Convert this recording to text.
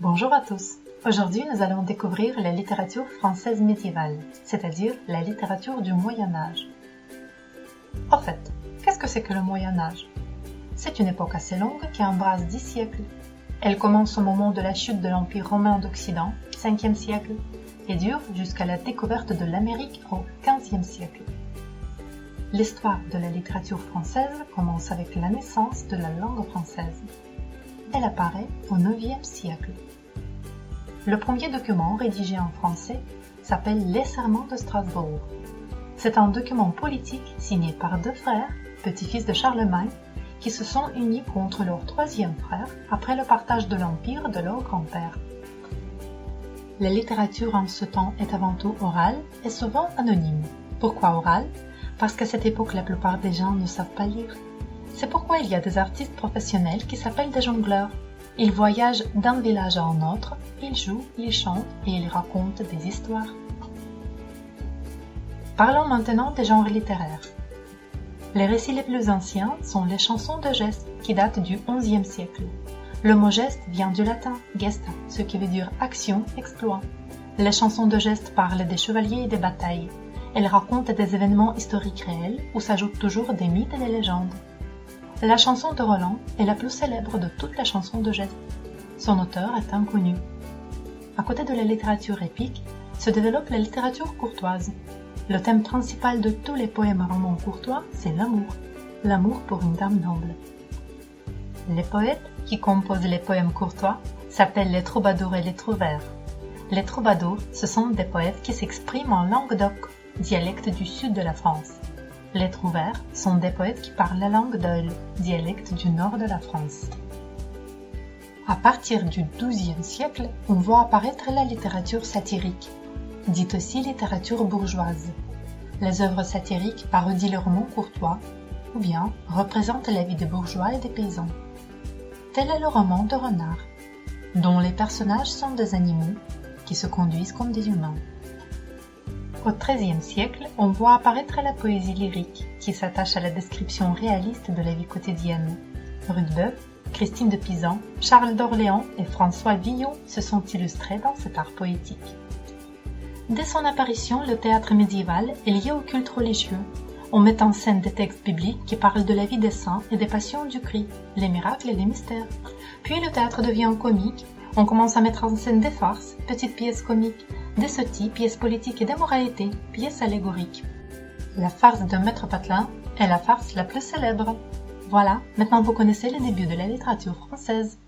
Bonjour à tous. Aujourd'hui, nous allons découvrir la littérature française médiévale, c'est-à-dire la littérature du Moyen-Âge. En fait, qu'est-ce que c'est que le Moyen-Âge? C'est une époque assez longue qui embrasse 10 siècles. Elle commence au moment de la chute de l'Empire romain d'Occident, 5e siècle, et dure jusqu'à la découverte de l'Amérique au 15e siècle. L'histoire de la littérature française commence avec la naissance de la langue française. Elle apparaît au 9e siècle. Le premier document rédigé en français s'appelle Les Serments de Strasbourg. C'est un document politique signé par deux frères, petits-fils de Charlemagne, qui se sont unis contre leur troisième frère après le partage de l'Empire de leur grand-père. La littérature en ce temps est avant tout orale et souvent anonyme. Pourquoi orale? Parce qu'à cette époque, la plupart des gens ne savent pas lire. C'est pourquoi il y a des artistes professionnels qui s'appellent des jongleurs. Ils voyagent d'un village à un autre, ils jouent, ils chantent et ils racontent des histoires. Parlons maintenant des genres littéraires. Les récits les plus anciens sont les chansons de gestes qui datent du XIe siècle. Le mot geste vient du latin gesta, ce qui veut dire action, exploit. Les chansons de gestes parlent des chevaliers et des batailles. Elles racontent des événements historiques réels où s'ajoutent toujours des mythes et des légendes. La chanson de Roland est la plus célèbre de toutes les chansons de gestes. Son auteur est inconnu. À côté de la littérature épique, se développe la littérature courtoise. Le thème principal de tous les poèmes romans courtois, c'est l'amour. L'amour pour une dame noble. Les poètes qui composent les poèmes courtois s'appellent les troubadours et les trouvères. Les troubadours, ce sont des poètes qui s'expriment en langue d'oc, dialecte du sud de la France. Les trouvères sont des poètes qui parlent la langue d'Eule, dialecte du nord de la France. À partir du XIIe siècle, on voit apparaître la littérature satirique, dite aussi littérature bourgeoise. Les œuvres satiriques parodient le roman courtois, ou bien représentent la vie des bourgeois et des paysans. Tel est le roman de Renard, dont les personnages sont des animaux qui se conduisent comme des humains. Au XIIIe siècle, on voit apparaître la poésie lyrique, qui s'attache à la description réaliste de la vie quotidienne. Rudebeuf, Christine de Pisan, Charles d'Orléans et François Villon se sont illustrés dans cet art poétique. Dès son apparition, le théâtre médiéval est lié au culte religieux. On met en scène des textes bibliques qui parlent de la vie des saints et des passions du Christ, les miracles et les mystères. Puis le théâtre devient comique. On commence à mettre en scène des farces, petites pièces comiques, des sottis, pièces politiques et des moralités, pièces allégoriques. La farce de Maître Patelin est la farce la plus célèbre. Voilà, maintenant vous connaissez les débuts de la littérature française.